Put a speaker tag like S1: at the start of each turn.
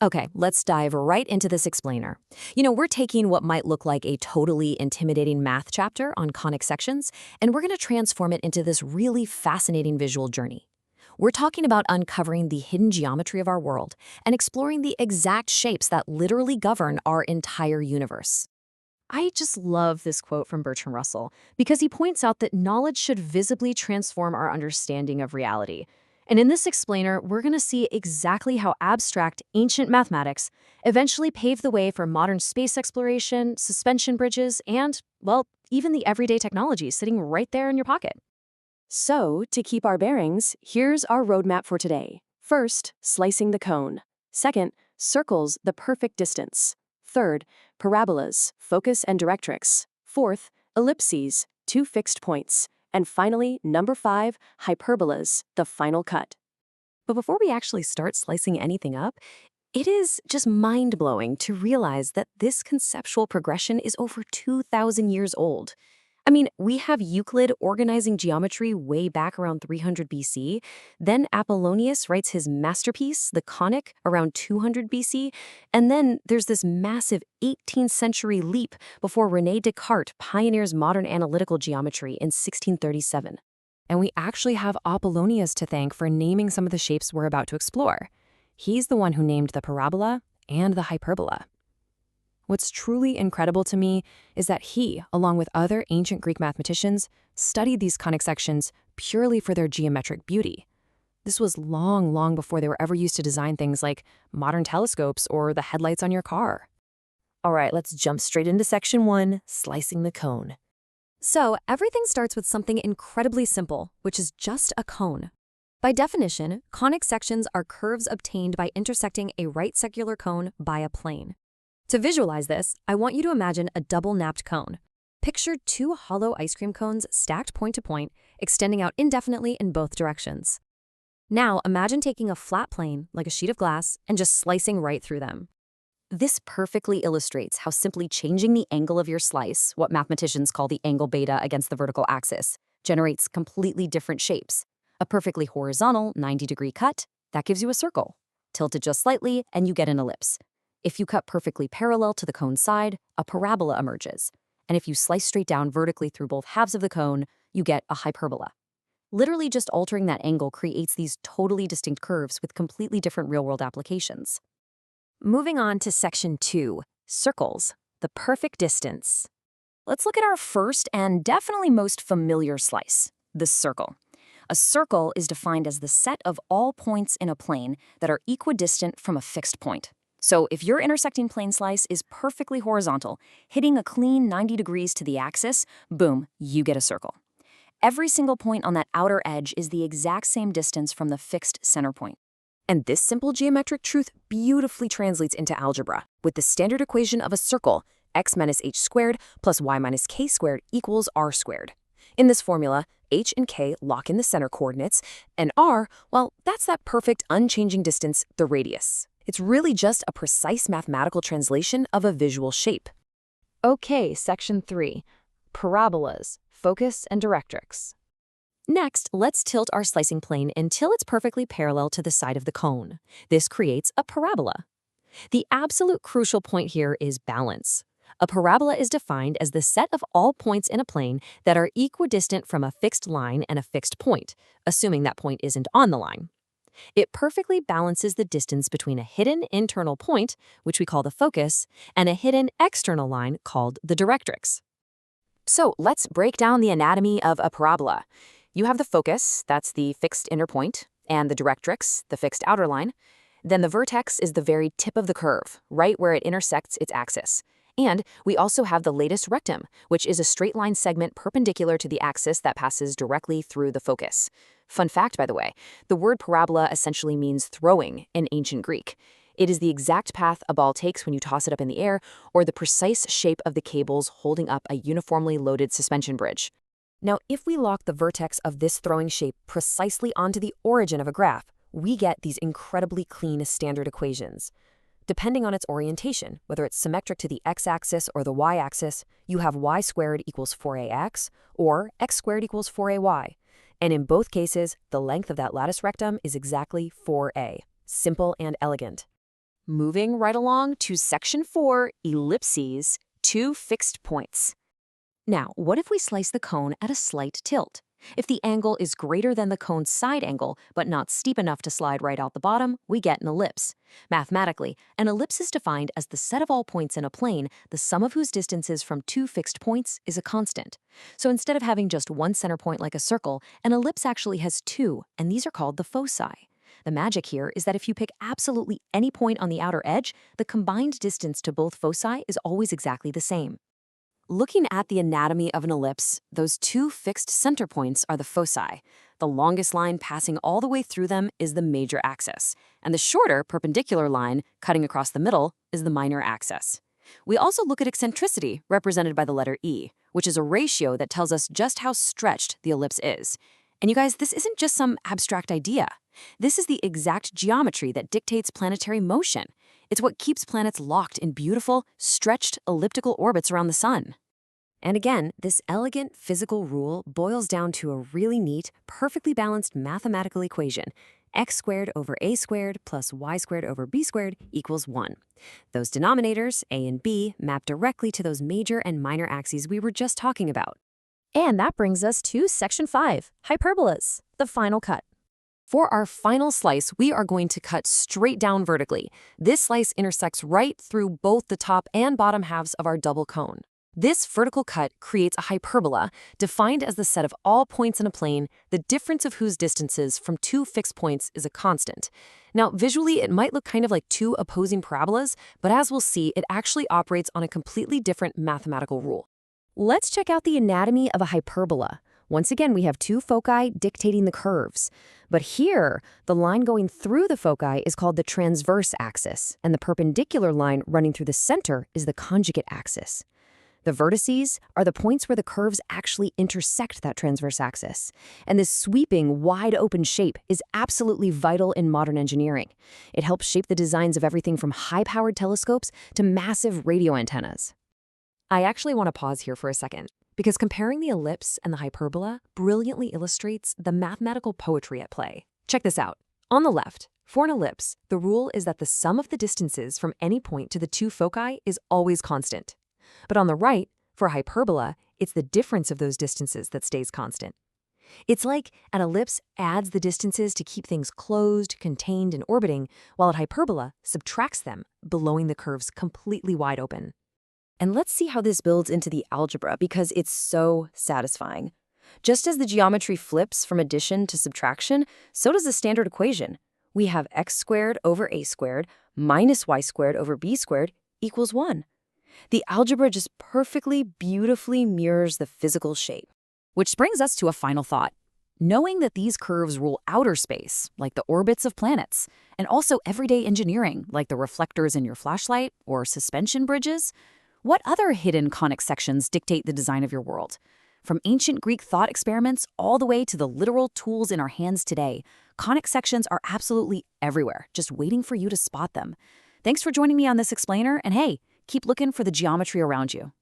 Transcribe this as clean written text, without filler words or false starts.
S1: Okay, let's dive right into this explainer. We're taking what might look like a totally intimidating math chapter on conic sections, and we're going to transform it into this really fascinating visual journey. We're talking about uncovering the hidden geometry of our world and exploring the exact shapes that literally govern our entire universe. I just love this quote from Bertrand Russell because he points out that knowledge should visibly transform our understanding of reality. And in this explainer, we're going to see exactly how abstract ancient mathematics eventually paved the way for modern space exploration, suspension bridges, and, well, even the everyday technology sitting right there in your pocket.
S2: So, to keep our bearings, here's our roadmap for today. First, slicing the cone. Second, circles, the perfect distance. Third, parabolas, focus and directrix. Fourth, ellipses, two fixed points. And finally, number 5, hyperbolas, the final cut.
S1: But before we actually start slicing anything up, it is just mind-blowing to realize that this conceptual progression is over 2,000 years old. I mean, we have Euclid organizing geometry way back around 300 BC. Then Apollonius writes his masterpiece, the Conic, around 200 BC. And then there's this massive 18th century leap before René Descartes pioneers modern analytical geometry in 1637. And we actually have Apollonius to thank for naming some of the shapes we're about to explore. He's the one who named the parabola and the hyperbola. What's truly incredible to me is that he, along with other ancient Greek mathematicians, studied these conic sections purely for their geometric beauty. This was long, long before they were ever used to design things like modern telescopes or the headlights on your car. All right, let's jump straight into section 1, slicing the cone. So, everything starts with something incredibly simple, which is just a cone. By definition, conic sections are curves obtained by intersecting a right circular cone by a plane. To visualize this, I want you to imagine a double-napped cone. Picture 2 hollow ice cream cones stacked point to point, extending out indefinitely in both directions. Now, imagine taking a flat plane, like a sheet of glass, and just slicing right through them. This perfectly illustrates how simply changing the angle of your slice, what mathematicians call the angle beta against the vertical axis, generates completely different shapes. A perfectly horizontal 90-degree cut, that gives you a circle. Tilt it just slightly, and you get an ellipse. If you cut perfectly parallel to the cone's side, a parabola emerges. And if you slice straight down vertically through both halves of the cone, you get a hyperbola. Literally just altering that angle creates these totally distinct curves with completely different real-world applications. Moving on to section 2, circles, the perfect distance. Let's look at our first and definitely most familiar slice, the circle. A circle is defined as the set of all points in a plane that are equidistant from a fixed point. So if your intersecting plane slice is perfectly horizontal, hitting a clean 90 degrees to the axis, boom, you get a circle. Every single point on that outer edge is the exact same distance from the fixed center point. And this simple geometric truth beautifully translates into algebra, with the standard equation of a circle, x minus h squared plus y minus k squared equals r squared. In this formula, h and k lock in the center coordinates, and r, well, that's that perfect unchanging distance, the radius. It's really just a precise mathematical translation of a visual shape. Okay, section 3, parabolas, focus and directrix. Next, let's tilt our slicing plane until it's perfectly parallel to the side of the cone. This creates a parabola. The absolute crucial point here is balance. A parabola is defined as the set of all points in a plane that are equidistant from a fixed line and a fixed point, assuming that point isn't on the line. It perfectly balances the distance between a hidden internal point, which we call the focus, and a hidden external line called the directrix. So let's break down the anatomy of a parabola. You have the focus, that's the fixed inner point, and the directrix, the fixed outer line. Then the vertex is the very tip of the curve, right where it intersects its axis. And we also have the latest rectum, which is a straight line segment perpendicular to the axis that passes directly through the focus. Fun fact, by the way, the word parabola essentially means throwing in ancient Greek. It is the exact path a ball takes when you toss it up in the air, or the precise shape of the cables holding up a uniformly loaded suspension bridge. Now, if we lock the vertex of this throwing shape precisely onto the origin of a graph, we get these incredibly clean standard equations. Depending on its orientation, whether it's symmetric to the x-axis or the y-axis, you have y squared equals 4ax, or x squared equals 4ay. And in both cases, the length of that lattice rectum is exactly 4a. Simple and elegant.
S2: moving right along to section 4, ellipses, 2 fixed points.
S1: Now, what if we slice the cone at a slight tilt? If the angle is greater than the cone's side angle, but not steep enough to slide right out the bottom, we get an ellipse. Mathematically, an ellipse is defined as the set of all points in a plane, the sum of whose distances from two fixed points is a constant. So instead of having just one center point like a circle, an ellipse actually has two, and these are called the foci. The magic here is that if you pick absolutely any point on the outer edge, the combined distance to both foci is always exactly the same. Looking at the anatomy of an ellipse, those two fixed center points are the foci. The longest line passing all the way through them is the major axis, and the shorter perpendicular line cutting across the middle is the minor axis. We also look at eccentricity, represented by the letter E, which is a ratio that tells us just how stretched the ellipse is. And you guys, this isn't just some abstract idea. This is the exact geometry that dictates planetary motion. It's what keeps planets locked in beautiful, stretched elliptical orbits around the sun. And again, this elegant physical rule boils down to a really neat, perfectly balanced mathematical equation. X squared over a squared plus y squared over b squared equals 1. Those denominators, a and b, map directly to those major and minor axes we were just talking about.
S2: And that brings us to section 5, hyperbolas, the final cut.
S1: For our final slice, we are going to cut straight down vertically. This slice intersects right through both the top and bottom halves of our double cone. This vertical cut creates a hyperbola, defined as the set of all points in a plane, the difference of whose distances from two fixed points is a constant. Now, visually, it might look kind of like two opposing parabolas, but as we'll see, it actually operates on a completely different mathematical rule.
S2: Let's check out the anatomy of a hyperbola. Once again, we have two foci dictating the curves. But here, the line going through the foci is called the transverse axis, and the perpendicular line running through the center is the conjugate axis. The vertices are the points where the curves actually intersect that transverse axis. And this sweeping, wide-open shape is absolutely vital in modern engineering. It helps shape the designs of everything from high-powered telescopes to massive radio antennas.
S1: I actually want to pause here for a second, because comparing the ellipse and the hyperbola brilliantly illustrates the mathematical poetry at play. Check this out. On the left, for an ellipse, the rule is that the sum of the distances from any point to the two foci is always constant. But on the right, for a hyperbola, it's the difference of those distances that stays constant. It's like an ellipse adds the distances to keep things closed, contained, and orbiting, while a hyperbola subtracts them, blowing the curves completely wide open. And let's see how this builds into the algebra, because it's so satisfying. Just as the geometry flips from addition to subtraction, so does the standard equation. We have x squared over a squared minus y squared over b squared equals 1. The algebra just perfectly, beautifully mirrors the physical shape. Which brings us to a final thought. Knowing that these curves rule outer space, like the orbits of planets, and also everyday engineering, like the reflectors in your flashlight or suspension bridges, what other hidden conic sections dictate the design of your world? From ancient Greek thought experiments all the way to the literal tools in our hands today, conic sections are absolutely everywhere, just waiting for you to spot them. Thanks for joining me on this explainer, and hey, keep looking for the geometry around you.